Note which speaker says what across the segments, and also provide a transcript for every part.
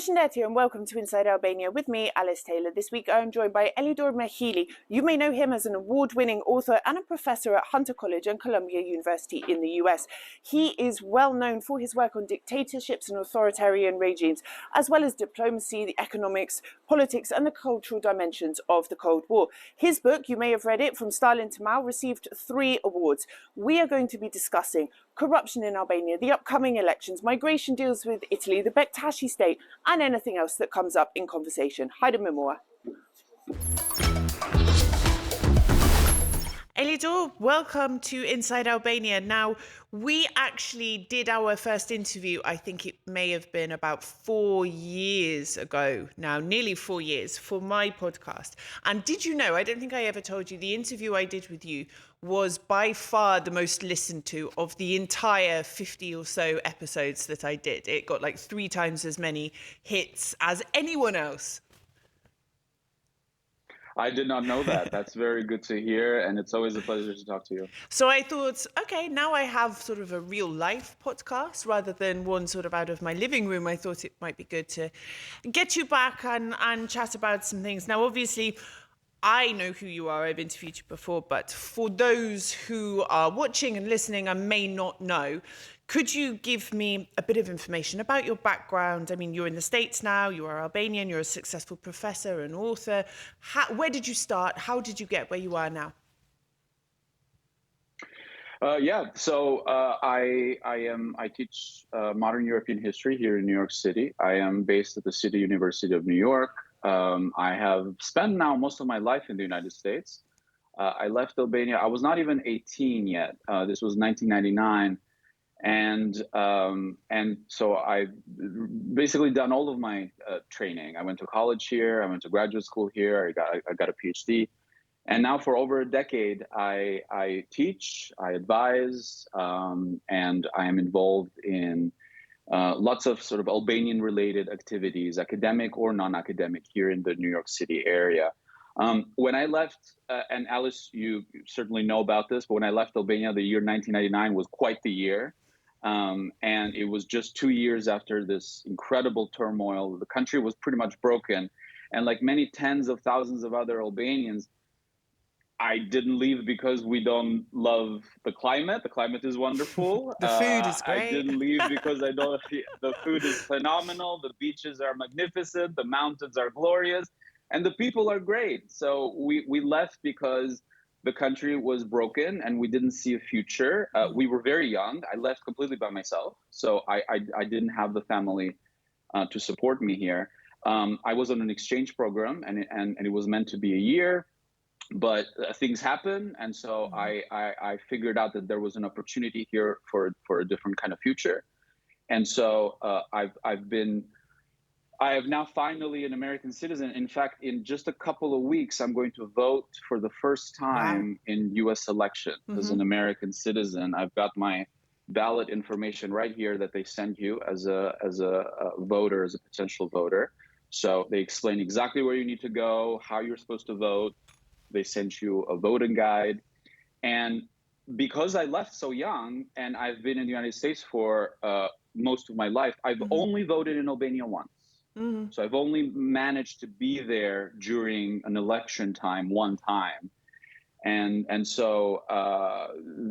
Speaker 1: Shindeti and welcome to Inside Albania with me, Alice Taylor. This week I'm joined by Elidor Mëhilli. You may know him as an award-winning author and a professor at Hunter College and Columbia University in the US. He is well known for his work on dictatorships and authoritarian regimes, as well as diplomacy, the economics, politics and the cultural dimensions of the Cold War. His book, you may have read it, From Stalin to Mao, received 3 awards. We are going to be discussing corruption in Albania, the upcoming elections, migration deals with Italy, the Bektashi State, and anything else that comes up in conversation. Haide memoa. Elidor, welcome to Inside Albania. Now, we actually did our first interview, I think it may have been about 4 years ago now, nearly 4 years, for my podcast. And did you know, I don't think I ever told you, the interview I did with you was by far the most listened to of the entire 50 or so episodes that I did. It got like 3 times as many hits as anyone else.
Speaker 2: I did not know that. That's very good to hear, and it's always a pleasure to talk to you.
Speaker 1: So I thought, okay, now I have sort of a real life podcast rather than one sort of out of my living room. I thought it might be good to get you back and chat about some things. Now, obviously, I know who you are. I've interviewed you before, but for those who are watching and listening and may not know, could you give me a bit of information about your background? I mean, you're in the States now, you are Albanian, you're a successful professor and author. Where did you start? How did you get where you are now?
Speaker 2: I teach modern European history here in New York City. I am based at the City University of New York. I have spent now most of my life in the United States. I left Albania. I was not even 18 yet. This was 1999. And so I've basically done all of my training. I went to college here. I went to graduate school here. I got a PhD. And now for over a decade, I teach, I advise, and I am involved in lots of sort of Albanian-related activities, academic or non-academic, here in the New York City area. When I left, and Alice, you certainly know about this, but when I left Albania, the year 1999 was quite the year. And it was just 2 years after this incredible turmoil. The country was pretty much broken. And like many tens of thousands of other Albanians, I didn't leave because we don't love the climate. The climate is wonderful.
Speaker 1: The food is great.
Speaker 2: I didn't leave because I don't. The food is phenomenal. The beaches are magnificent. The mountains are glorious. And the people are great. So we left because the country was broken and we didn't see a future. We were very young. I left completely by myself. So I didn't have the family to support me here. I was on an exchange program and it was meant to be a year, but things happen. And so I figured out that there was an opportunity here for a different kind of future. And so I am now finally an American citizen. In fact, in just a couple of weeks, I'm going to vote for the first time in U.S. elections as an American citizen. I've got my ballot information right here that they send you as a voter, as a potential voter. So they explain exactly where you need to go, how you're supposed to vote. They sent you a voting guide. And because I left so young and I've been in the United States for most of my life, I've only voted in Albania once. So I've only managed to be there during an election time one time. And so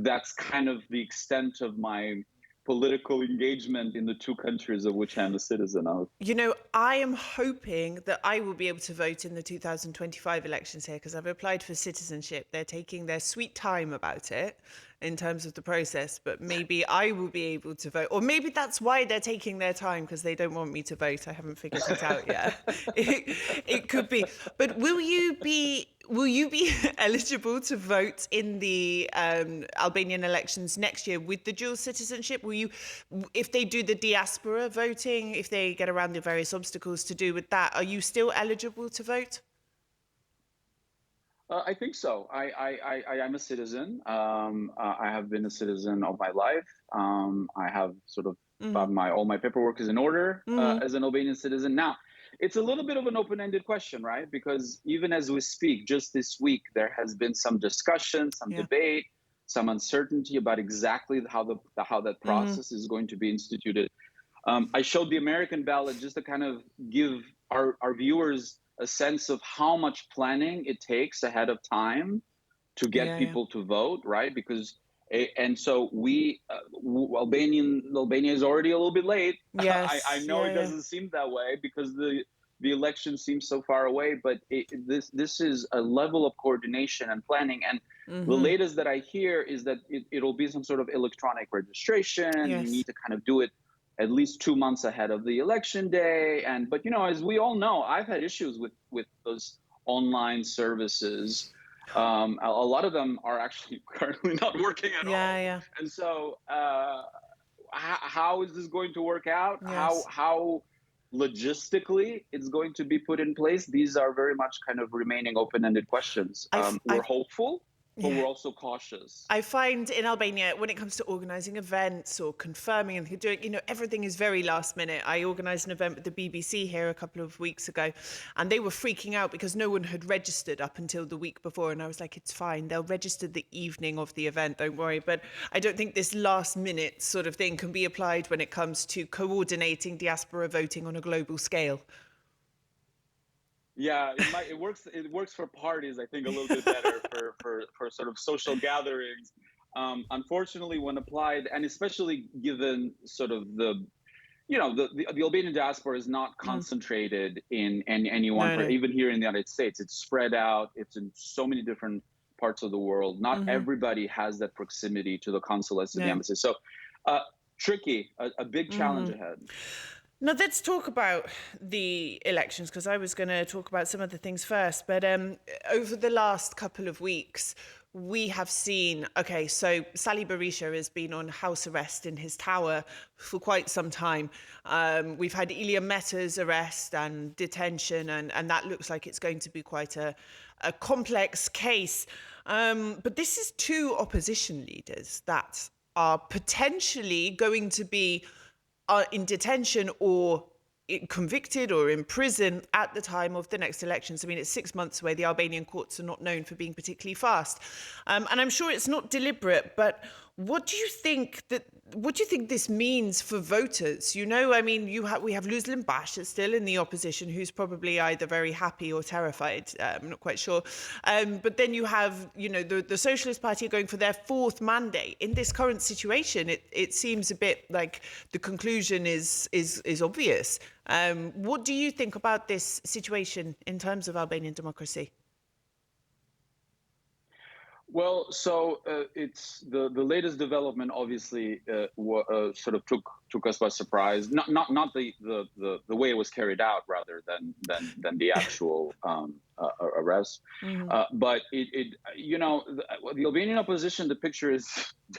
Speaker 2: that's kind of the extent of my political engagement in the 2 countries of which I'm a citizen of.
Speaker 1: You know, I am hoping that I will be able to vote in the 2025 elections here because I've applied for citizenship. They're taking their sweet time about it in terms of the process, but maybe I will be able to vote. Or maybe that's why they're taking their time, because they don't want me to vote. I haven't figured it out yet. It could be. But will you be eligible to vote in the Albanian elections next year with the dual citizenship? Will you, if they do the diaspora voting, if they get around the various obstacles to do with that, are you still eligible to vote?
Speaker 2: I think so. I am a citizen. I have been a citizen all my life. I have sort of all my paperwork is in order as an Albanian citizen. Now, it's a little bit of an open-ended question, right? Because even as we speak, just this week, there has been some discussion, some debate, some uncertainty about exactly how that process is going to be instituted. I showed the American ballot just to kind of give our viewers a sense of how much planning it takes ahead of time to get people to vote, right? Because and so Albania is already a little bit late.
Speaker 1: Yes.
Speaker 2: I know it doesn't seem that way because the election seems so far away, but this is a level of coordination and planning. And the latest that I hear is that it'll be some sort of electronic registration. You need to kind of do it at least 2 months ahead of the election day. But you know, as we all know, I've had issues with those online services. A lot of them are actually currently not working at all. And so how is this going to work out? How logistically it's going to be put in place? These are very much kind of remaining open-ended questions. We're hopeful, but we're also cautious.
Speaker 1: I find in Albania, when it comes to organising events or confirming and doing, you know, everything is very last minute. I organised an event with the BBC here a couple of weeks ago, and they were freaking out because no one had registered up until the week before. And I was like, it's fine. They'll register the evening of the event. Don't worry. But I don't think this last minute sort of thing can be applied when it comes to coordinating diaspora voting on a global scale.
Speaker 2: Yeah, it works. It works for parties, I think, a little bit better for sort of social gatherings. Unfortunately, when applied, and especially given sort of the Albanian diaspora is not concentrated in any one. Even here in the United States, it's spread out. It's in so many different parts of the world. Not everybody has that proximity to the consulates and the embassies. So, tricky, a big challenge ahead.
Speaker 1: Now, let's talk about the elections, because I was going to talk about some of the things first. But over the last couple of weeks, we have seen, so Sali Berisha has been on house arrest in his tower for quite some time. We've had Ilia Meta's arrest and detention, and that looks like it's going to be quite a complex case. But this is two opposition leaders that are potentially going to be in detention or convicted or in prison at the time of the next elections. I mean, it's 6 months away. The Albanian courts are not known for being particularly fast. And I'm sure it's not deliberate, but what do you think this means for voters? You know, I mean, we have Luzlin Bash still in the opposition, who's probably either very happy or terrified. I'm not quite sure. But then you have, you know, the Socialist Party going for their fourth mandate. In this current situation, it seems a bit like the conclusion is obvious. What do you think about this situation in terms of Albanian democracy?
Speaker 2: Well, so it's the latest development. Obviously, sort of took us by surprise. Not the way it was carried out, rather than the actual arrest. But the Albanian opposition, the picture is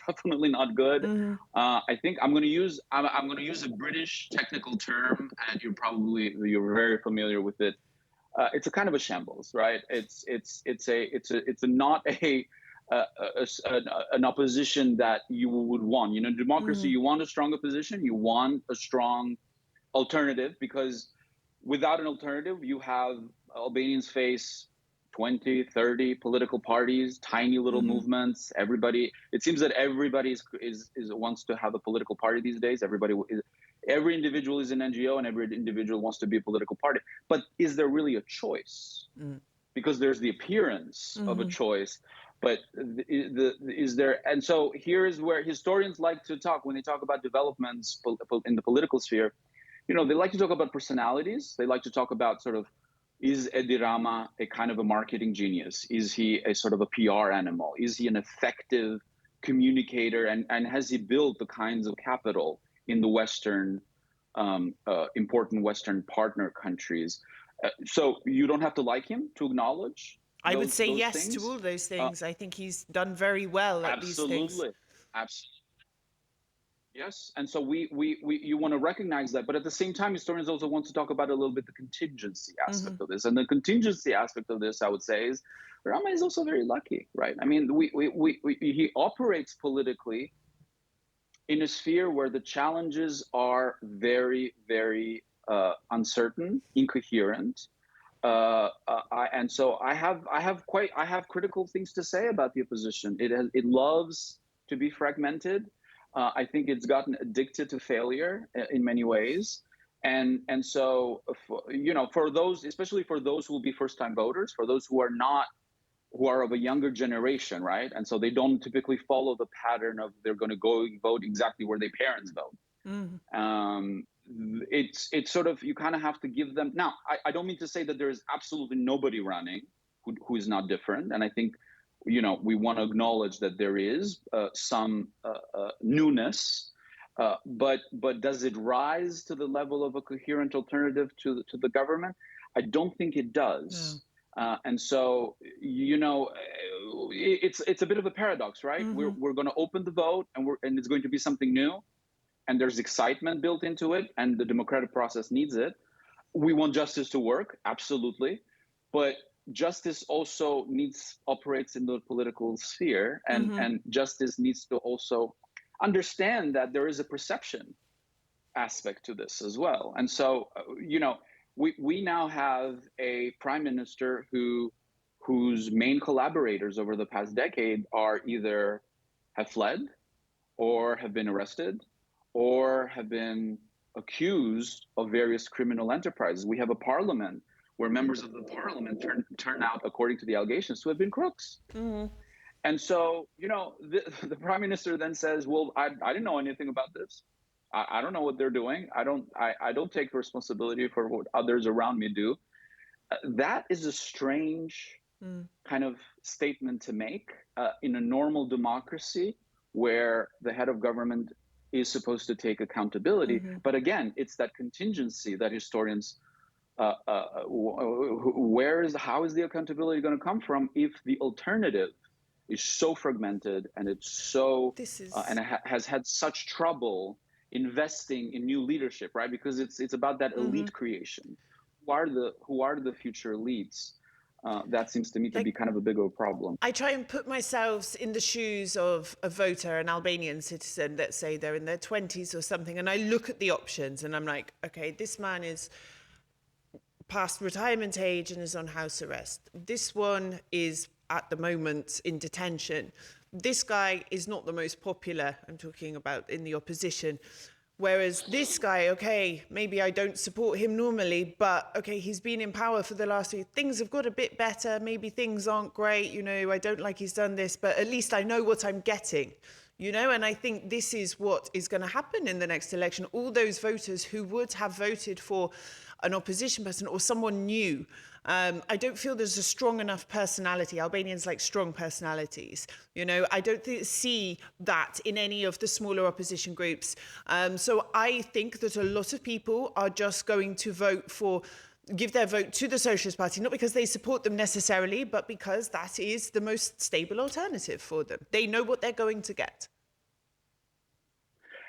Speaker 2: definitely not good. I think I'm going to use a British technical term, and you're very familiar with it. It's a kind of a shambles, right? It's not an opposition that you would want. You know, democracy, you want a strong opposition, you want a strong alternative, because without an alternative, you have Albanians face 20, 30 political parties, tiny little movements. It seems that everybody wants to have a political party these days. Every individual is an NGO, and every individual wants to be a political party. But is there really a choice? Because there's the appearance of a choice, but is there? And so here is where historians like to talk when they talk about developments in the political sphere. You know, they like to talk about personalities. They like to talk about sort of, is Edi Rama a kind of a marketing genius? Is he a sort of a PR animal? Is he an effective communicator? And has he built the kinds of capital in the Western, important Western partner countries? So you don't have to like him to acknowledge
Speaker 1: I would say yes
Speaker 2: things.
Speaker 1: to all those things. I think he's done very well at these things.
Speaker 2: Absolutely. Yes, and so you want to recognize that, but at the same time, historians also want to talk about a little bit the contingency aspect of this. And the contingency aspect of this, I would say, is Rama is also very lucky, right? I mean, he operates politically in a sphere where the challenges are very, very uncertain, incoherent. And so I have critical things to say about the opposition. It loves to be fragmented. I think it's gotten addicted to failure in many ways. And so, for those, especially for those who will be first-time voters, for those who are of a younger generation, right? And so they don't typically follow the pattern of they're going to go vote exactly where their parents vote. It's sort of, you kind of have to give them. Now, I don't mean to say that there is absolutely nobody running who is not different. And I think, we want to acknowledge that there is some newness, but does it rise to the level of a coherent alternative to the government? I don't think it does. No. And so, it's a bit of a paradox, right? We're going to open the vote, and it's going to be something new, and there's excitement built into it, and the democratic process needs it. We want justice to work, absolutely, but justice also operates in the political sphere, and justice needs to also understand that there is a perception aspect to this as well. And so, we now have a prime minister whose main collaborators over the past decade are either have fled or have been arrested or have been accused of various criminal enterprises. We have a parliament where members of the parliament turn out, according to the allegations, to have been crooks. And so, the prime minister then says, well, I didn't know anything about this. I don't know what they're doing. I don't take responsibility for what others around me do. That is a strange kind of statement to make in a normal democracy where the head of government is supposed to take accountability. But again, it's that contingency that historians, how is the accountability going to come from if the alternative is so fragmented and it's so, and it has had such trouble investing in new leadership, right? Because it's about that elite creation. Who are the future elites? That seems to me to be kind of a bigger problem.
Speaker 1: I try and put myself in the shoes of a voter, an Albanian citizen, let's say they're in their 20s or something, and I look at the options and I'm like, okay, this man is past retirement age and is on house arrest. This one is at the moment in detention. This guy is not the most popular, I'm talking about in the opposition. Whereas this guy, okay, maybe I don't support him normally, but okay, he's been in power for the last few. Things have got a bit better. Maybe things aren't great. I don't like he's done this, but at least I know what I'm getting. And I think this is what is going to happen in the next election. All those voters who would have voted for an opposition person or someone new, I don't feel there's a strong enough personality. Albanians like strong personalities. I don't see that in any of the smaller opposition groups. So I think that a lot of people are just going to give their vote to the Socialist Party, not because they support them necessarily, but because that is the most stable alternative for them. They know what they're going to get.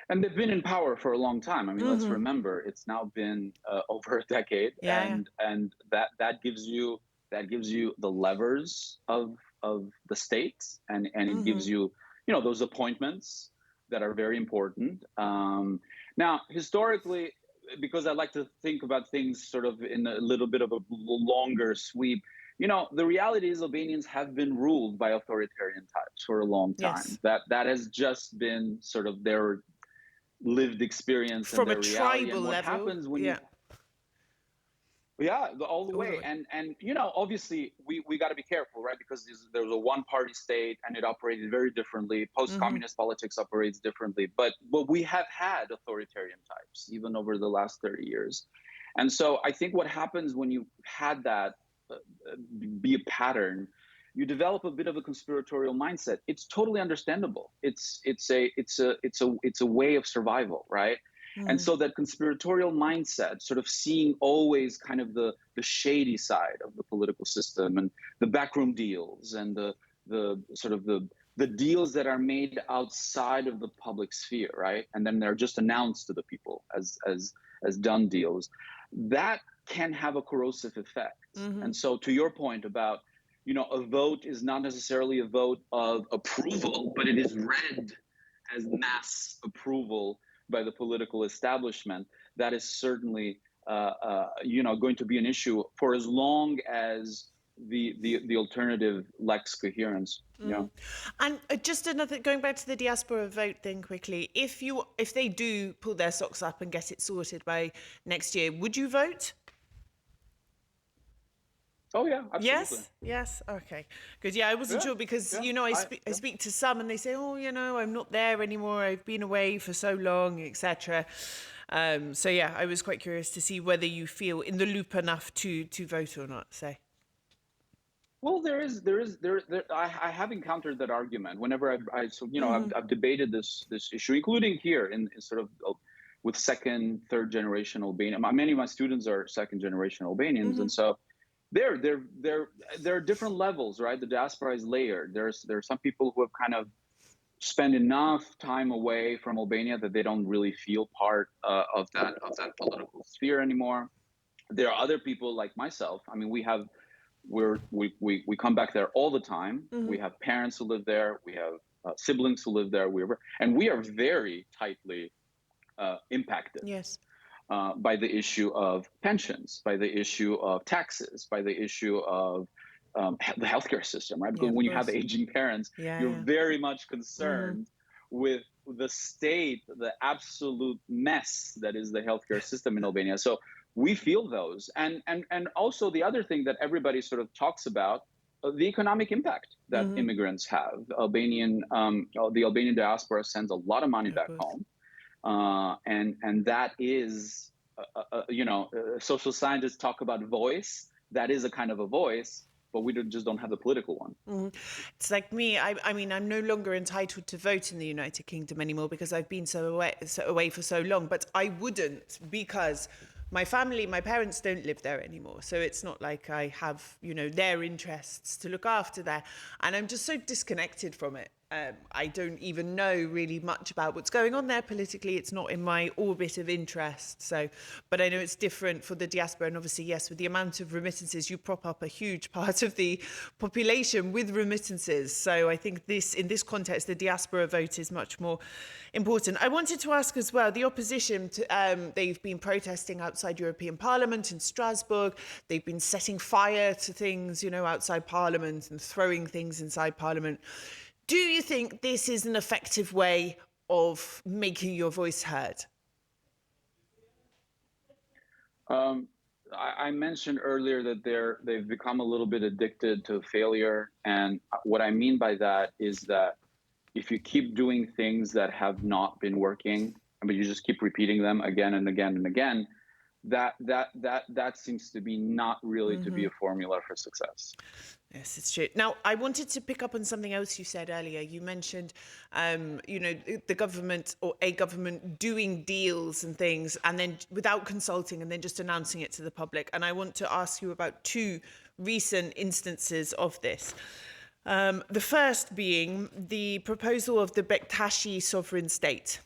Speaker 2: And they've been in power for a long time. I mean, let's remember, it's now been over a decade, and that gives you the levers of the state, and it gives you those appointments that are very important. Now, historically, because I like to think about things sort of in a little bit of a longer sweep, the reality is Albanians have been ruled by authoritarian types for a long time. Yes. That has just been sort of their lived experience
Speaker 1: from
Speaker 2: and
Speaker 1: a
Speaker 2: reality.
Speaker 1: tribal
Speaker 2: and what
Speaker 1: level.
Speaker 2: Happens when all the way. And obviously we got to be careful, right? Because there's a one-party state and it operated very differently. Post-communist politics operates differently, but we have had authoritarian types even over the last 30 years. And so I think what happens when you had that be a pattern, you develop a bit of a conspiratorial mindset. It's totally understandable. It's a way of survival, right? And so that conspiratorial mindset, sort of seeing always kind of the shady side of the political system and the backroom deals and the sort of the deals that are made outside of the public sphere, right? And then they're just announced to the people as done deals. That can have a corrosive effect. And so to your point about, a vote is not necessarily a vote of approval, but it is read as mass approval by the political establishment. That is certainly, going to be an issue for as long as the alternative lacks coherence.
Speaker 1: And just another, going back to the diaspora vote thing quickly, if they do pull their socks up and get it sorted by next year, would you vote?
Speaker 2: Oh yeah, absolutely.
Speaker 1: Yes. Okay, good. Yeah, I wasn't sure because I speak to some and they say, oh, I'm not there anymore. I've been away for so long, etc. So yeah, I was quite curious to see whether you feel in the loop enough to vote or not. So.
Speaker 2: Well, I have encountered that argument whenever I've debated this issue, including here in sort of with second, third generation Albanian. Many of my students are second generation Albanians, and so there are different levels, right? The diaspora is layered. There are some people who have kind of spent enough time away from Albania that they don't really feel part of that political sphere anymore. There are other people like myself. I mean, we come back there all the time. We have parents who live there. We have siblings who live there. And we are very tightly impacted.
Speaker 1: Yes.
Speaker 2: By the issue of pensions, by the issue of taxes, by the issue of the healthcare system, right? Because when you have aging parents, you're very much concerned with the state, the absolute mess that is the healthcare system in Albania. So we feel those. And also the other thing that everybody sort of talks about, the economic impact that immigrants have. The Albanian diaspora sends a lot of money back home. And that is, social scientists talk about voice. That is a kind of a voice, but we just don't have the political one.
Speaker 1: It's like me. I mean, I'm no longer entitled to vote in the United Kingdom anymore because I've been so away for so long. But I wouldn't because my parents don't live there anymore. So it's not like I have, their interests to look after there. And I'm just so disconnected from it. I don't even know really much about what's going on there politically. It's not in my orbit of interest. So, but I know it's different for the diaspora. And obviously, yes, with the amount of remittances, you prop up a huge part of the population with remittances. So I think in this context, the diaspora vote is much more important. I wanted to ask as well, the opposition, they've been protesting outside European Parliament in Strasbourg. They've been setting fire to things, outside Parliament and throwing things inside Parliament. Do you think this is an effective way of making your voice heard?
Speaker 2: I mentioned earlier that they've become a little bit addicted to failure. And what I mean by that is that if you keep doing things that have not been working, but you just keep repeating them again and again and again, that seems to be not really to be a formula for success.
Speaker 1: Yes, it's true. Now, I wanted to pick up on something else you said earlier. You mentioned, the government or a government doing deals and things and then without consulting and then just announcing it to the public. And I want to ask you about two recent instances of this. The first being the proposal of the Bektashi sovereign state.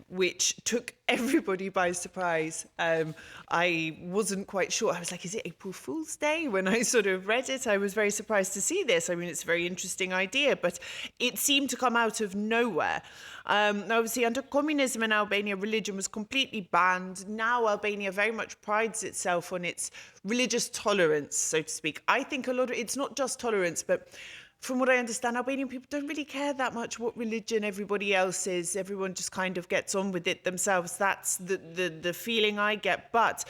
Speaker 1: Which took everybody by surprise. I wasn't quite sure. I was like, is it April Fool's Day? When I sort of read it, I was very surprised to see this. I mean, it's a very interesting idea, but it seemed to come out of nowhere. Obviously, under communism in Albania, religion was completely banned. Now, Albania very much prides itself on its religious tolerance, so to speak. I think it's not just tolerance, but from what I understand, Albanian people don't really care that much what religion everybody else is. Everyone just kind of gets on with it themselves. That's the feeling I get. But,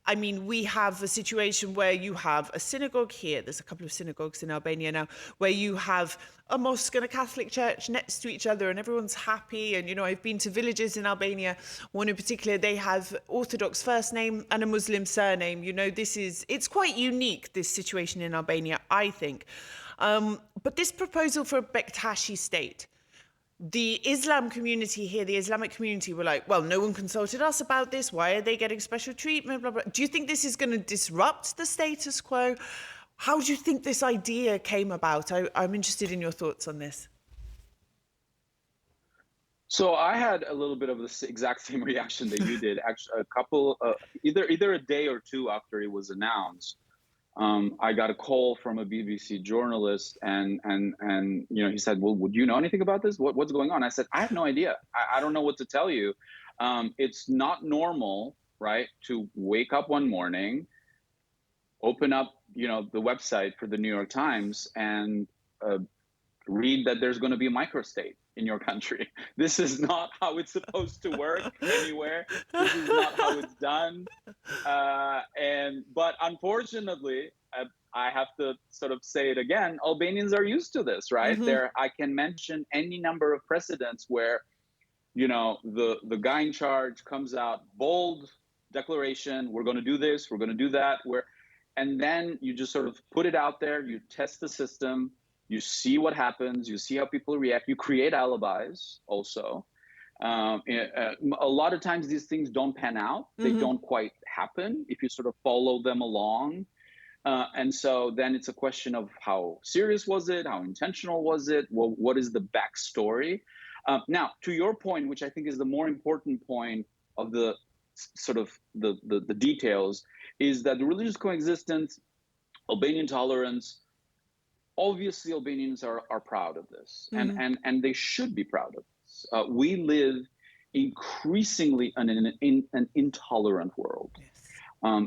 Speaker 1: I mean, we have a situation where you have a synagogue here. There's a couple of synagogues in Albania now, where you have a mosque and a Catholic church next to each other and everyone's happy. And, I've been to villages in Albania. One in particular, they have Orthodox first name and a Muslim surname. It's quite unique, this situation in Albania, I think. But this proposal for a Bektashi state, the Islam community here, the Islamic community were like, well, no one consulted us about this. Why are they getting special treatment? Blah, blah. Do you think this is going to disrupt the status quo? How do you think this idea came about? I'm interested in your thoughts on this.
Speaker 2: So I had a little bit of the exact same reaction that you did. Actually, a couple, either a day or two after it was announced. I got a call from a BBC journalist and he said, well, would you know anything about this? What's going on? I said, I have no idea. I don't know what to tell you. It's not normal, right, to wake up one morning, open up the website for the New York Times and read that there's going to be a microstate in your country. This is not how it's supposed to work anywhere. This is not how it's done. But unfortunately, I have to sort of say it again, Albanians are used to this, right? I can mention any number of precedents where, the guy in charge comes out, bold declaration, we're going to do this, we're going to do that, and then you just sort of put it out there, you test the system, you see what happens, you see how people react, you create alibis also. A lot of times these things don't pan out. They don't quite happen if you sort of follow them along. And so then it's a question of how serious was it? How intentional was it? Well, what is the backstory? Now, to your point, which I think is the more important point of the sort of the details, is that the religious coexistence, Albanian tolerance, obviously Albanians are proud of this, and they should be proud of this. We live increasingly in an intolerant world. Yes.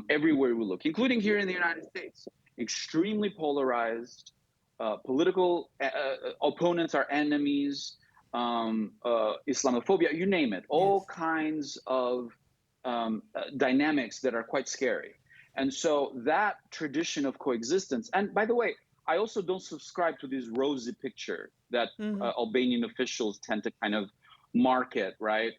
Speaker 2: Everywhere we look, including here in the United States, extremely polarized. Political opponents are enemies. Islamophobia, you name it, all kinds of dynamics that are quite scary. And so that tradition of coexistence, and by the way, I also don't subscribe to this rosy picture that Albanian officials tend to kind of market, right?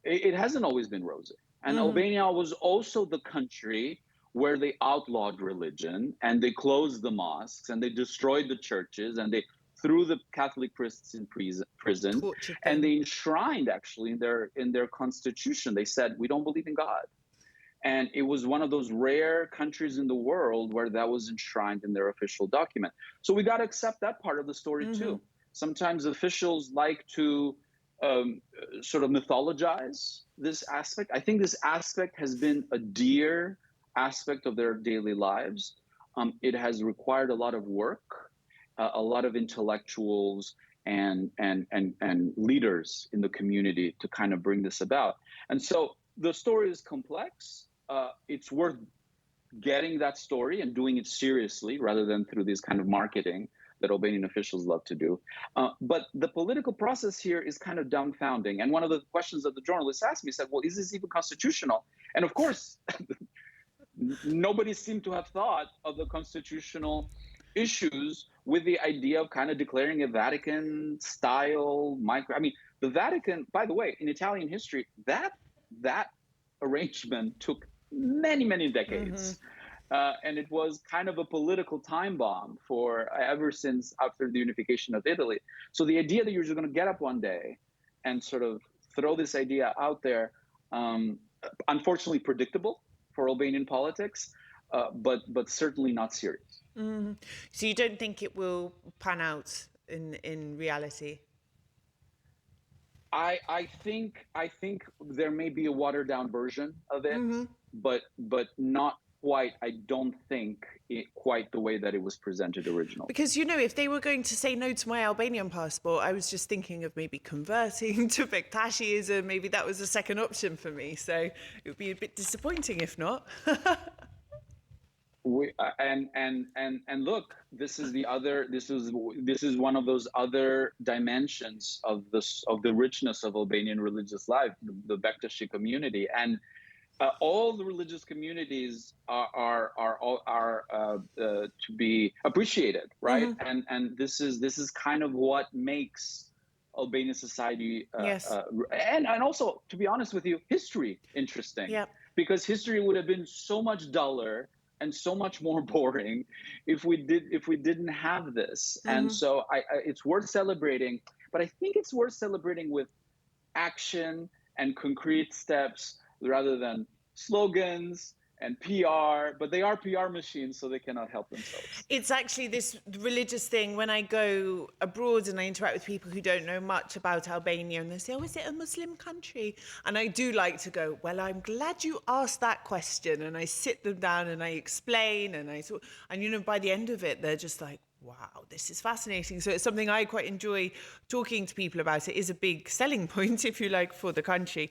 Speaker 2: It hasn't always been rosy. And Albania was also the country where they outlawed religion and they closed the mosques and they destroyed the churches and they threw the Catholic priests in prison, and they enshrined actually in their constitution. They said, we don't believe in God. And it was one of those rare countries in the world where that was enshrined in their official document. So we got to accept that part of the story too. Sometimes officials like to sort of mythologize this aspect. I think this aspect has been a dear aspect of their daily lives. It has required a lot of work, a lot of intellectuals and leaders in the community to kind of bring this about. And so the story is complex. It's worth getting that story and doing it seriously rather than through this kind of marketing that Albanian officials love to do. But the political process here is kind of dumbfounding. And one of the questions that the journalist asked me said, well, is this even constitutional? And of course, nobody seemed to have thought of the constitutional issues with the idea of kind of declaring a Vatican-style the Vatican, by the way, in Italian history, that arrangement took many, many decades. And it was kind of a political time bomb for ever since after the unification of Italy. So the idea that you're just going to get up one day and sort of throw this idea out there, unfortunately predictable for Albanian politics, but certainly not serious.
Speaker 1: So you don't think it will pan out in reality?
Speaker 2: I think there may be a watered down version of it, but not quite. I don't think quite the way that it was presented originally.
Speaker 1: Because if they were going to say no to my Albanian passport, I was just thinking of maybe converting to bektashiism. Maybe that was a second option for me. So it would be a bit disappointing if not.
Speaker 2: And look, this is one of those other dimensions of the richness of Albanian religious life, the bektashi community, and all the religious communities are to be appreciated, right? And this is kind of what makes Albanian society and also, to be honest with you, history interesting. Because history would have been so much duller and so much more boring if we didn't have this. And so it's worth celebrating, but I think it's worth celebrating with action and concrete steps rather than slogans and PR, but they are PR machines, so they cannot help themselves.
Speaker 1: It's actually this religious thing when I go abroad and I interact with people who don't know much about Albania and they say, oh, is it a Muslim country? And I do like to go, well, I'm glad you asked that question. And I sit them down and I explain and by the end of it, they're just like, wow, this is fascinating. So it's something I quite enjoy talking to people about. It is a big selling point, if you like, for the country.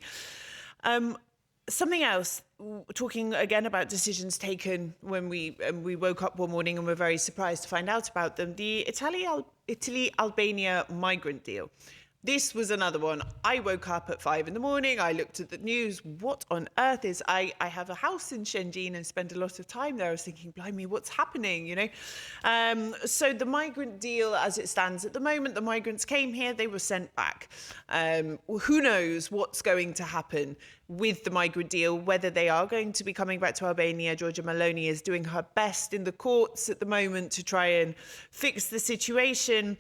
Speaker 1: Something else, talking again about decisions taken when we woke up one morning and were very surprised to find out about them, the Italy-Albania migrant deal. This was another one. I woke up at 5 in the morning. I looked at the news. What on earth is... I have a house in Shenzhen and spend a lot of time there. I was thinking, blimey, what's happening, you know? So the migrant deal, as it stands at the moment, the migrants came here, they were sent back. Who knows what's going to happen with the migrant deal, whether they are going to be coming back to Albania. Giorgia Meloni is doing her best in the courts at the moment to try and fix the situation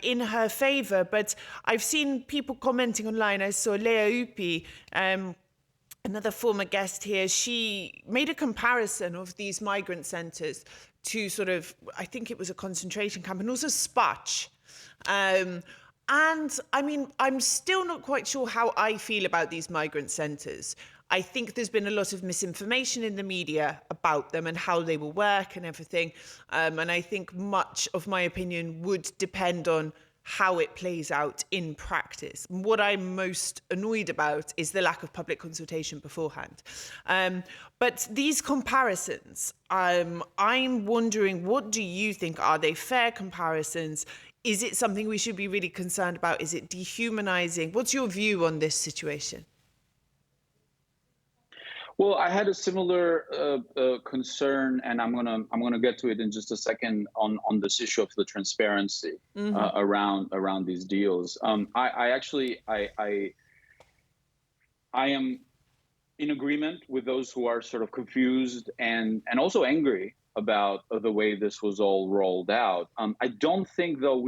Speaker 1: in her favour. But I've seen people commenting online. I saw Lea Upi, another former guest here. She made a comparison of these migrant centres to sort of, I think it was a concentration camp, and also Spach. And I mean, I'm still not quite sure how I feel about these migrant centres. I think there's been a lot of misinformation in the media about them and how they will work and everything. And I think much of my opinion would depend on how it plays out in practice. What I'm most annoyed about is the lack of public consultation beforehand. But these comparisons, I'm wondering, what do you think? Are they fair comparisons? Is it something we should be really concerned about? Is it dehumanizing? What's your view on this situation?
Speaker 2: Well, I had a similar concern, and I'm gonna get to it in just a second on this issue of the transparency around these deals. I am in agreement with those who are sort of confused and also angry about the way this was all rolled out. I don't think, though,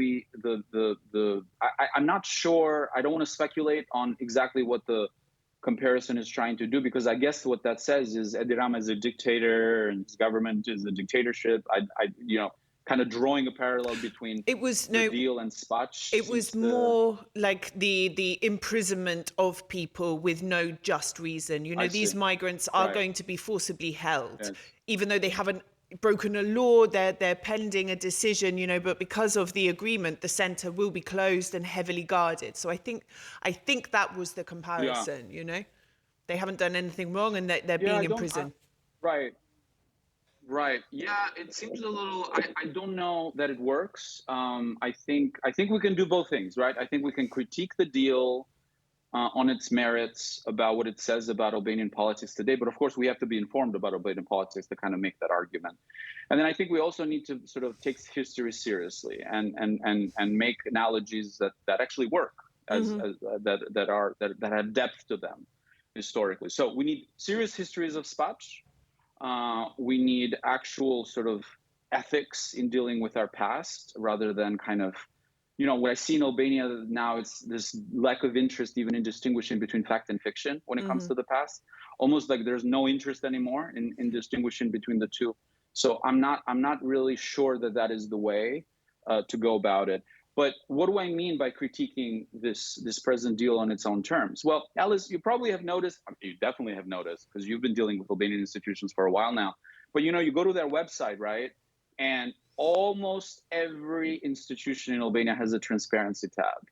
Speaker 2: I'm not sure. I don't want to speculate on exactly what the comparison is trying to do, because I guess what that says is Edi Rama is a dictator and his government is a dictatorship. Kind of drawing a parallel between the deal and Spach.
Speaker 1: It was more like the imprisonment of people with no just reason. You know, these migrants are going to be forcibly held, even though they haven't broken a law, they're pending a decision, you know, but because of the agreement, the centre will be closed and heavily guarded. So I think that was the comparison, you know. They haven't done anything wrong and they're being in prison.
Speaker 2: Right. Yeah, it seems a little, I don't know that it works. I think we can do both things, right? I think we can critique the deal on its merits about what it says about Albanian politics today. But of course, we have to be informed about Albanian politics to kind of make that argument. And then I think we also need to sort of take history seriously and make analogies that actually work, that have depth to them historically. So we need serious histories of Spach. We need actual sort of ethics in dealing with our past, rather than kind of, you know, what I see in Albania now, it's this lack of interest even in distinguishing between fact and fiction when it comes to the past. Almost like there's no interest anymore in distinguishing between the two. So I'm not really sure that is the way to go about it. But what do I mean by critiquing this present deal on its own terms? Well, Alice, you probably have noticed, you definitely have noticed, because you've been dealing with Albanian institutions for a while now. But, you know, you go to their website, right? And almost every institution in Albania has a transparency tab.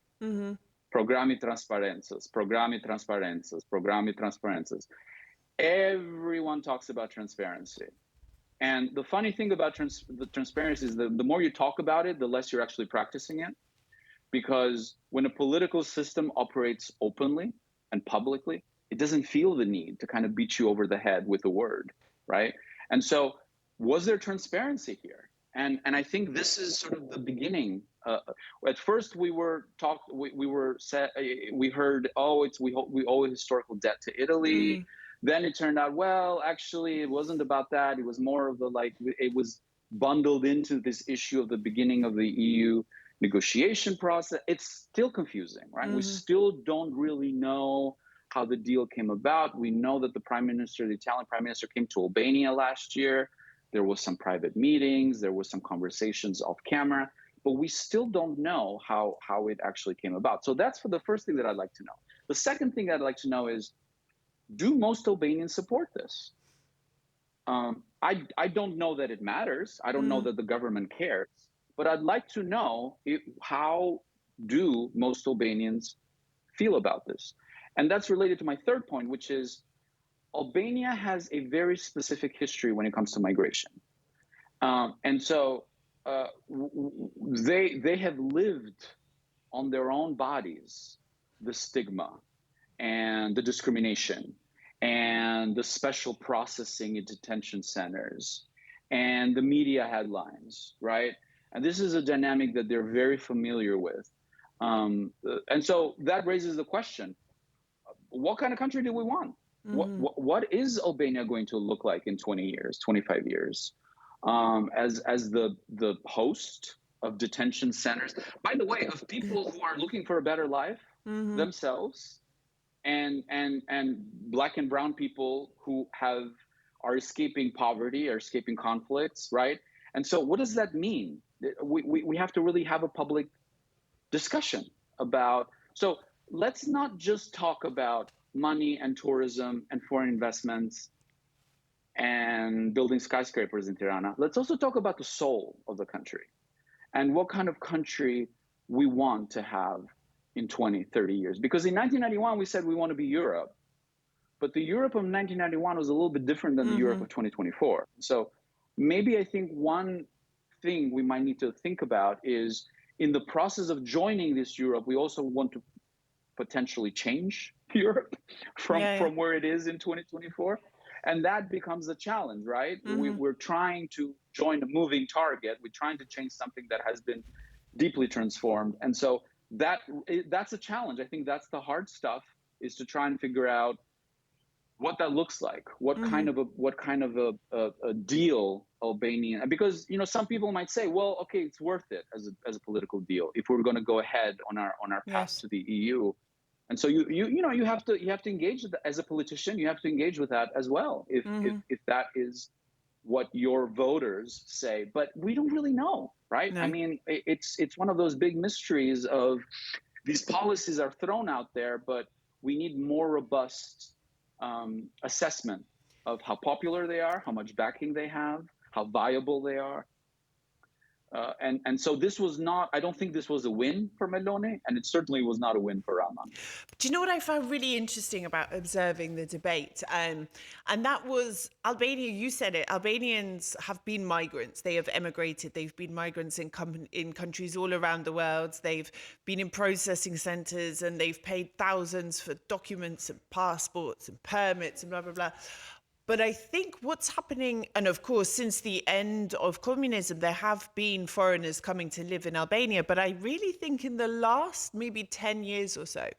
Speaker 2: Programi transparences, programi transparences, programi transparences. Everyone talks about transparency. And the funny thing about the transparency is the more you talk about it, the less you're actually practicing it. Because when a political system operates openly and publicly, it doesn't feel the need to kind of beat you over the head with a word, right? And so was there transparency here? And I think this is sort of the beginning. At first, we heard, oh, we owe a historical debt to Italy. Then it turned out, well, actually, it wasn't about that. It was more of it was bundled into this issue of the beginning of the EU negotiation process. It's still confusing, right? We still don't really know how the deal came about. We know that the Italian prime minister came to Albania last year. There was some private meetings. There was some conversations off camera. But we still don't know how it actually came about. So that's for the first thing that I'd like to know. The second thing I'd like to know is, do most Albanians support this? I don't know that it matters. I don't know that the government cares. But I'd like to know how do most Albanians feel about this? And that's related to my third point, which is, Albania has a very specific history when it comes to migration. And so they have lived on their own bodies the stigma and the discrimination and the special processing in detention centers and the media headlines, right? And this is a dynamic that they're very familiar with. And so that raises the question, what kind of country do we want? Mm-hmm. What is Albania going to look like in 20 years, 25 years? As the host of detention centers, by the way, of people who are looking for a better life mm-hmm. themselves, and Black and brown people who are escaping poverty, are escaping conflicts, right? And so what does that mean? We have to really have a public discussion about, so let's not just talk about money and tourism and foreign investments and building skyscrapers in Tirana. Let's also talk about the soul of the country and what kind of country we want to have in 20, 30 years. Because in 1991, we said we want to be Europe, but the Europe of 1991 was a little bit different than the mm-hmm. Europe of 2024. So maybe I think one thing we might need to think about is, in the process of joining this Europe, we also want to potentially change Europe from where it is in 2024. And that becomes a challenge, right? Mm-hmm. We're trying to join a moving target. We're trying to change something that has been deeply transformed. And so that's a challenge. I think that's the hard stuff, is to try and figure out what that looks like, what mm-hmm. kind of a deal Albania, because some people might say, well, okay, it's worth it as a political deal if we're going to go ahead on our path to the EU. And so you have to engage with that. As a politician, you have to engage with that as well, if that is what your voters say. But we don't really know, right? No. I mean, it's one of those big mysteries of these policies are thrown out there, but we need more robust assessment of how popular they are, how much backing they have, how viable they are. And so this was not, I don't think this was a win for Meloni, and it certainly was not a win for Rahman.
Speaker 1: Do you know what I found really interesting about observing the debate? And that was Albania, you said it, Albanians have been migrants. They have emigrated. They've been migrants in countries all around the world. They've been in processing centres, and they've paid thousands for documents and passports and permits and blah, blah, blah. But I think what's happening, and of course, since the end of communism, there have been foreigners coming to live in Albania. But I really think in the last maybe 10 years or so,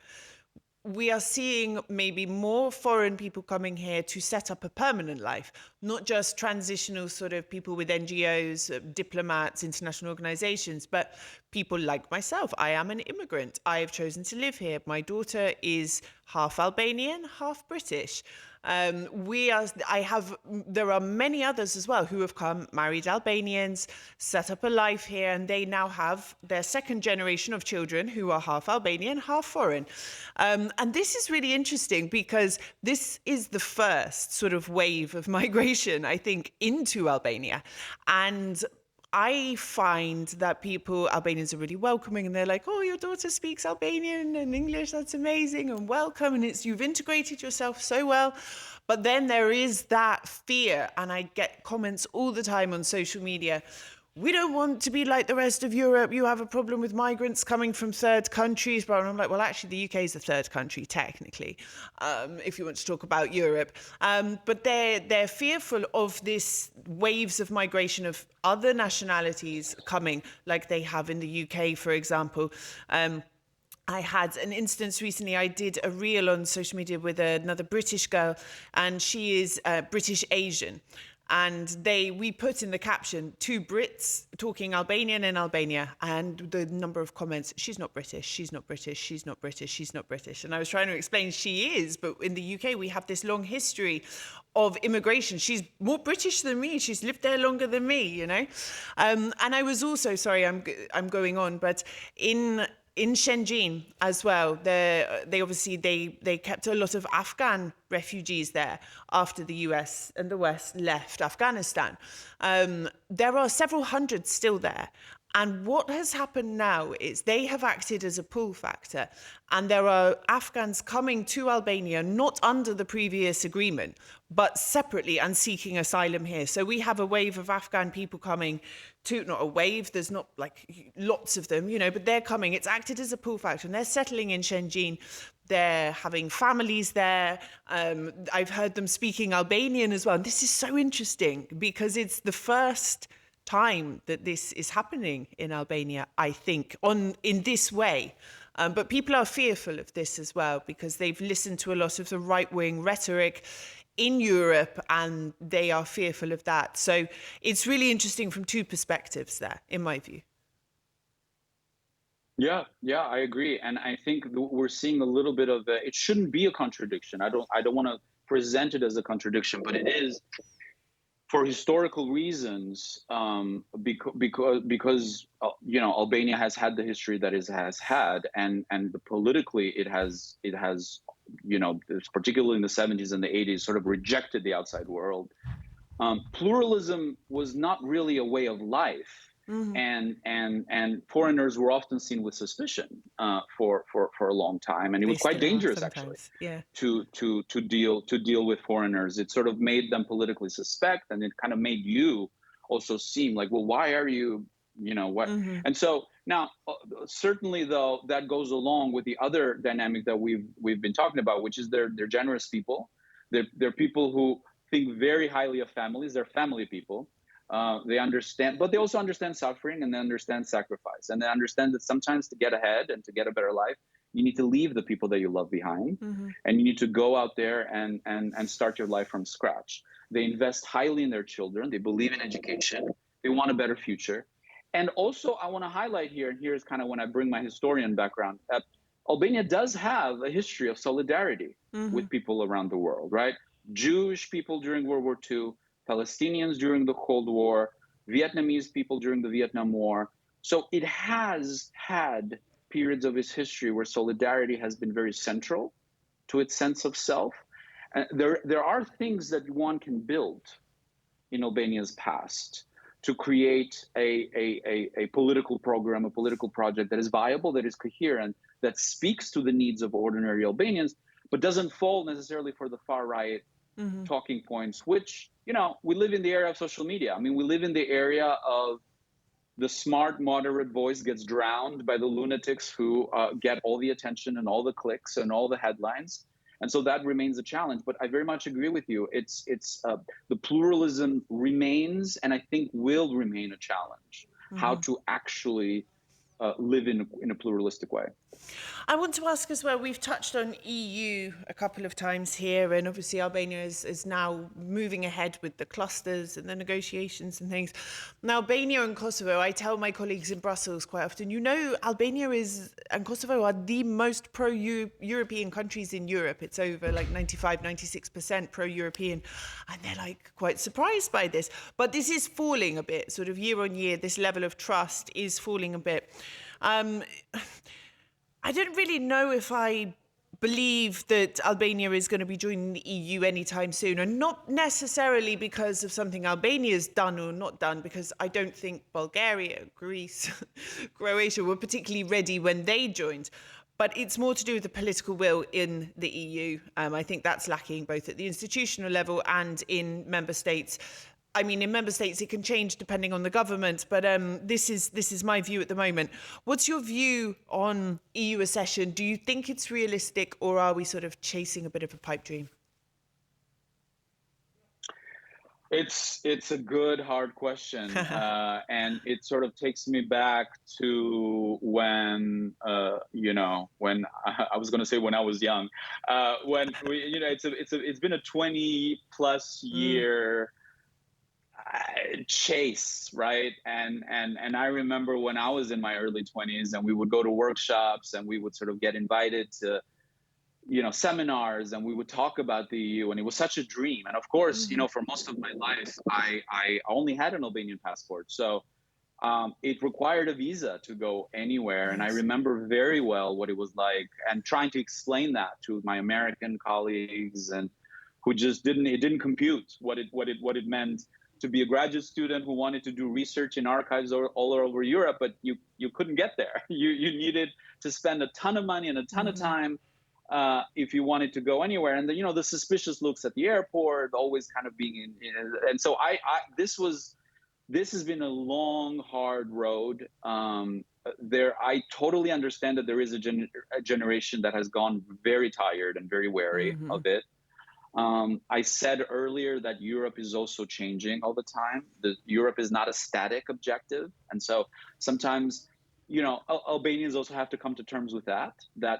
Speaker 1: we are seeing maybe more foreign people coming here to set up a permanent life, not just transitional sort of people with NGOs, diplomats, international organizations, but people like myself. I am an immigrant. I have chosen to live here. My daughter is half Albanian, half British. There are many others as well who have come, married Albanians, set up a life here, and they now have their second generation of children who are half Albanian, half foreign. And this is really interesting because this is the first sort of wave of migration, I think, into Albania. And I find that Albanians are really welcoming, and they're like, oh, your daughter speaks Albanian and English, that's amazing, and welcome, and you've integrated yourself so well. But then there is that fear, and I get comments all the time on social media. We don't want to be like the rest of Europe. You have a problem with migrants coming from third countries. But I'm like, well, actually, the UK is a third country, technically, if you want to talk about Europe. But they're fearful of this waves of migration of other nationalities coming, like they have in the UK, for example. I had an instance recently. I did a reel on social media with another British girl, and she is British Asian. And we put in the caption, 2 Brits talking Albanian in Albania, and the number of comments, she's not British, she's not British, she's not British, she's not British. And I was trying to explain she is, but in the UK, we have this long history of immigration. She's more British than me. She's lived there longer than me, you know? And I was also, sorry, I'm going on, but in Shenzhen as well, they obviously kept a lot of Afghan refugees there after the US and the West left Afghanistan. There are several hundred still there. And what has happened now is they have acted as a pull factor, and there are Afghans coming to Albania, not under the previous agreement, but separately and seeking asylum here. So we have a wave of Afghan people coming to, not a wave, there's not like lots of them, but they're coming. It's acted as a pull factor, and they're settling in Shenzhen. They're having families there. I've heard them speaking Albanian as well. And this is so interesting because it's the first time that this is happening in Albania, I think, in this way. But people are fearful of this as well because they've listened to a lot of the right-wing rhetoric in Europe and they are fearful of that. So it's really interesting from two perspectives there, in my view.
Speaker 2: Yeah, I agree. And I think we're seeing a little bit of it shouldn't be a contradiction. I don't want to present it as a contradiction, but it is for historical reasons, because Albania has had the history that it has had, and politically it has particularly in the 70s and the 80s sort of rejected the outside world. Pluralism was not really a way of life. Mm-hmm. And foreigners were often seen with suspicion for a long time, and it was quite dangerous actually. Yeah. To deal with foreigners. It sort of made them politically suspect, and it kind of made you also seem like, well, why are you, what? Mm-hmm. And so now, certainly though, that goes along with the other dynamic that we've been talking about, which is they're generous people. They're people who think very highly of families. They're family people. They understand, but they also understand suffering, and they understand sacrifice, and they understand that sometimes to get ahead and to get a better life, you need to leave the people that you love behind, mm-hmm. and you need to go out there and start your life from scratch. They invest highly in their children. They believe in education. They want a better future. And also, I want to highlight here, and here's kind of when I bring my historian background, that Albania does have a history of solidarity, mm-hmm. with people around the world, right? Jewish people during World War II, Palestinians during the Cold War, Vietnamese people during the Vietnam War. So it has had periods of its history where solidarity has been very central to its sense of self. There are things that one can build in Albania's past to create a political program, a political project that is viable, that is coherent, that speaks to the needs of ordinary Albanians, but doesn't fall necessarily for the far right, mm-hmm. talking points, which, we live in the era of social media. I mean, we live in the area of the smart, moderate voice gets drowned by the lunatics who get all the attention and all the clicks and all the headlines. And so that remains a challenge. But I very much agree with you. It's the pluralism remains, and I think will remain a challenge, mm-hmm. how to actually live in a pluralistic way.
Speaker 1: I want to ask as well, we've touched on EU a couple of times here, and obviously Albania is now moving ahead with the clusters and the negotiations and things. Now, Albania and Kosovo, I tell my colleagues in Brussels quite often, Albania and Kosovo are the most pro-European countries in Europe. It's over like 95-96% pro-European, and they're like quite surprised by this. But this is falling a bit, sort of year on year, this level of trust is falling a bit. I don't really know if I believe that Albania is going to be joining the EU anytime soon, and not necessarily because of something Albania's done or not done, because I don't think Bulgaria, Greece, Croatia were particularly ready when they joined. But it's more to do with the political will in the EU. I think that's lacking both at the institutional level and in member states. I mean, in member states, it can change depending on the government, but this is my view at the moment. What's your view on EU accession? Do you think it's realistic, or are we sort of chasing a bit of a pipe dream?
Speaker 2: It's a good, hard question, and it sort of takes me back to when when I was going to say when I was young, when it's been a 20+ year. Chase, right? And I remember when I was in my early 20s, and we would go to workshops, and we would sort of get invited to seminars, and we would talk about the EU, and it was such a dream. And of course, mm-hmm. For most of my life, I only had an Albanian passport, so it required a visa to go anywhere. Nice. And I remember very well what it was like, and trying to explain that to my American colleagues, and who just didn't compute what it meant to be a graduate student who wanted to do research in archives all over Europe, but you couldn't get there. You needed to spend a ton of money and a ton of time if you wanted to go anywhere. And the suspicious looks at the airport, always kind of being and so this has been a long, hard road. I totally understand that there is a generation that has gone very tired and very wary of it. I said earlier that Europe is also changing all the time. Europe is not a static objective. And so sometimes, Albanians also have to come to terms with that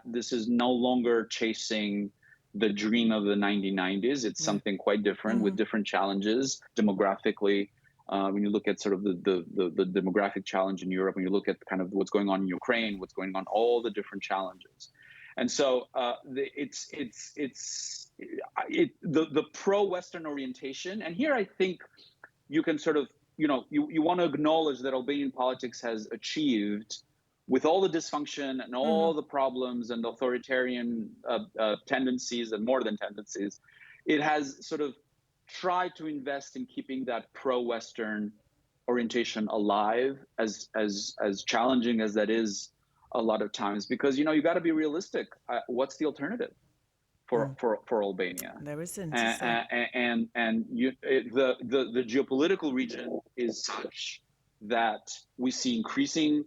Speaker 2: this is no longer chasing the dream of the 1990s. It's something quite different with different challenges demographically. When you look at sort of the demographic challenge in Europe, when you look at kind of what's going on in Ukraine, what's going on, all the different challenges. And so the pro-Western orientation, and here I think you can sort of, you want to acknowledge that Albanian politics has achieved, with all the dysfunction and all the problems and the authoritarian tendencies and more than tendencies, it has sort of tried to invest in keeping that pro-Western orientation alive, as challenging as that is a lot of times, because you got to be realistic. What's the alternative for Albania?
Speaker 1: There isn't.
Speaker 2: And the geopolitical region is such that we see increasing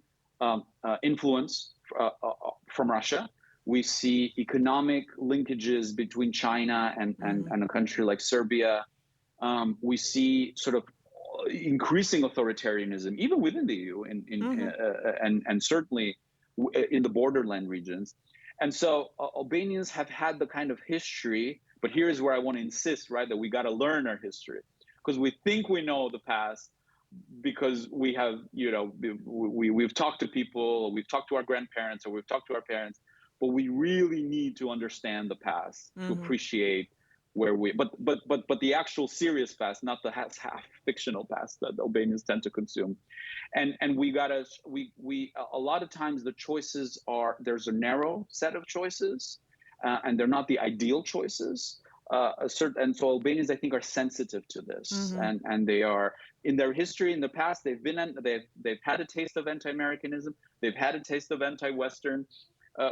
Speaker 2: influence from Russia. We see economic linkages between China and a country like Serbia. We see sort of increasing authoritarianism, even within the EU, and certainly in the borderland regions. And so Albanians have had the kind of history, but here's where I want to insist, right, that we got to learn our history, because we think we know the past because we have, we've talked to people, or we've talked to our grandparents, or we've talked to our parents, but we really need to understand the past to appreciate where but the actual serious past, not the half fictional past that Albanians tend to consume. And we a lot of times the choices there's a narrow set of choices, and they're not the ideal choices. And so Albanians, I think, are sensitive to this, and they are, in their history in the past, they've had a taste of anti-Americanism, they've had a taste of anti-Western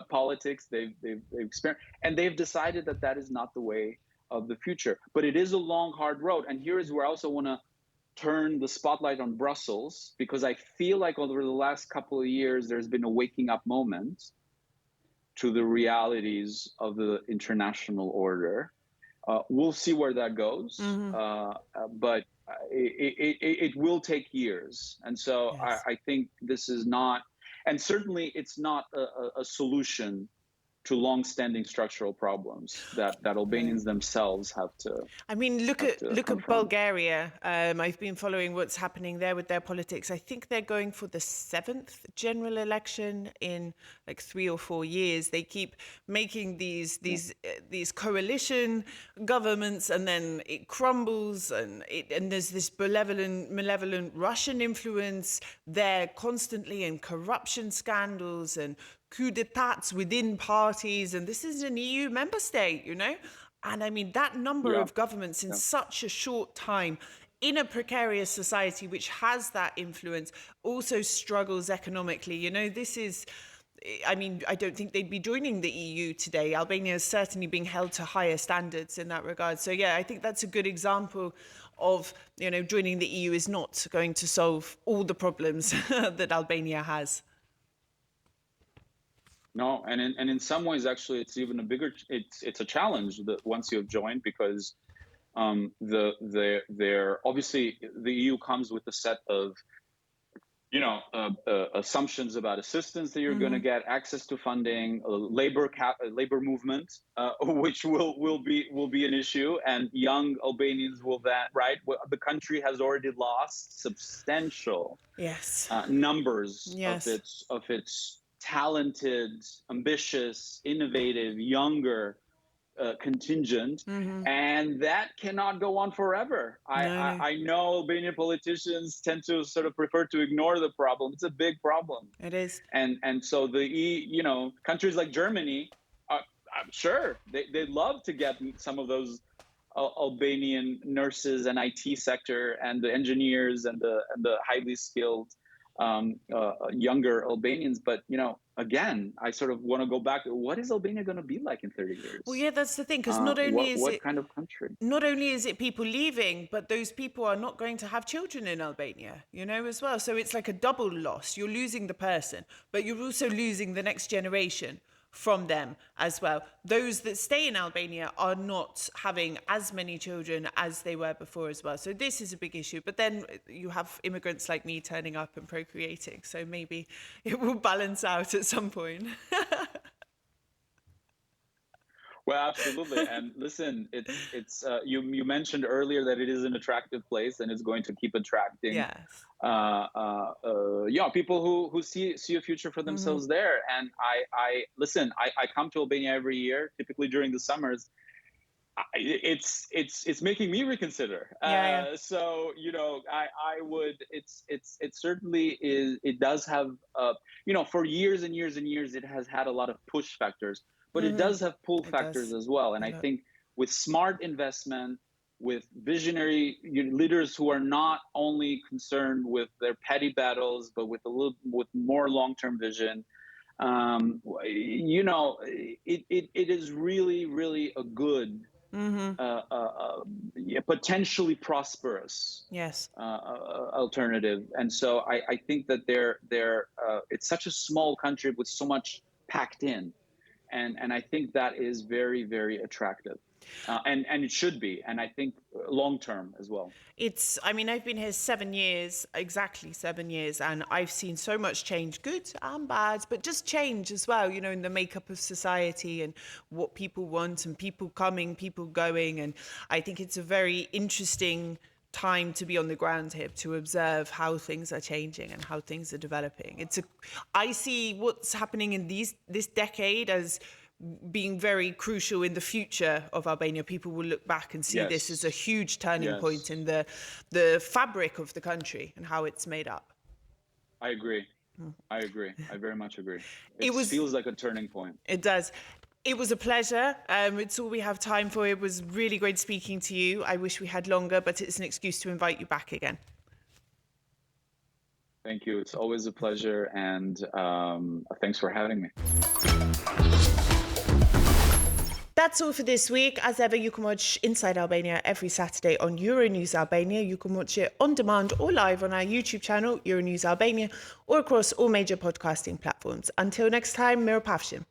Speaker 2: politics, they've experienced, and they've decided that is not the way of the future. But it is a long, hard road. And here is where I also want to turn the spotlight on Brussels, because I feel like over the last couple of years, there's been a waking up moment to the realities of the international order. We'll see where that goes, but it will take years. And so yes. I think this is not, and certainly it's not a solution to long-standing structural problems that Albanians themselves have to.
Speaker 1: I mean, look at Bulgaria. I've been following what's happening there with their politics. I think they're going for the 7th general election in like 3 or 4 years. They keep making these coalition governments, and then it crumbles, and there's this malevolent Russian influence there constantly, and corruption scandals and coup d'etats within parties, and this is an EU member state, And I mean, that number of governments in such a short time, in a precarious society which has that influence, also struggles economically. This is, I mean, I don't think they'd be joining the EU today. Albania is certainly being held to higher standards in that regard. So yeah, I think that's a good example of, joining the EU is not going to solve all the problems that Albania has.
Speaker 2: No, and in some ways, actually, it's even a bigger. It's a challenge that once you have joined, because they're obviously the EU comes with a set of assumptions about assistance that you're going to get, access to funding, labor movement, which will be an issue, and young Albanians will the country has already lost substantial numbers of its talented, ambitious, innovative, younger contingent, and that cannot go on forever. I know Albanian politicians tend to sort of prefer to ignore the problem. It's a big problem.
Speaker 1: It is.
Speaker 2: And so countries like Germany, I'm sure they'd love to get some of those Albanian nurses and IT sector and the engineers and the highly skilled younger Albanians. But, again, I sort of want to go back. What is Albania going to be like in 30 years?
Speaker 1: Well, yeah, that's the thing, because
Speaker 2: what kind of country?
Speaker 1: Not only is it people leaving, but those people are not going to have children in Albania, as well. So it's like a double loss. You're losing the person, but you're also losing the next generation from them as well. Those that stay in Albania are not having as many children as they were before as well. So this is a big issue. But then you have immigrants like me turning up and procreating. So maybe it will balance out at some point.
Speaker 2: Well, absolutely. And listen, it's you mentioned earlier that it is an attractive place and it's going to keep attracting
Speaker 1: Yes.
Speaker 2: People who see a future for themselves there. And I come to Albania every year, typically during the summers. It's making me reconsider. So I would. It certainly is. It does have for years and years and years it has had a lot of push factors, but it does have pull factors as well. And I think with smart investment, with visionary leaders who are not only concerned with their petty battles, but with more long-term vision, it is really, really a good, potentially prosperous alternative. And so I think that it's such a small country with so much packed in. And I think that is very, very attractive. And it should be. And I think long-term as well.
Speaker 1: I've been here 7 years, exactly 7 years, and I've seen so much change, good and bad, but just change as well, in the makeup of society and what people want and people coming, people going. And I think it's a very interesting time to be on the ground here, to observe how things are changing and how things are developing. I see what's happening in this decade as being very crucial in the future of Albania. People will look back and see this as a huge turning point in the fabric of the country and how it's made up.
Speaker 2: I agree. I very much agree. It feels like a turning point.
Speaker 1: It does. It was a pleasure. It's all we have time for. It was really great speaking to you. I wish we had longer, but it's an excuse to invite you back again.
Speaker 2: Thank you. It's always a pleasure. And thanks for having me.
Speaker 1: That's all for this week. As ever, you can watch Inside Albania every Saturday on Euronews Albania. You can watch it on demand or live on our YouTube channel, Euronews Albania, or across all major podcasting platforms. Until next time, Miro Pavshin.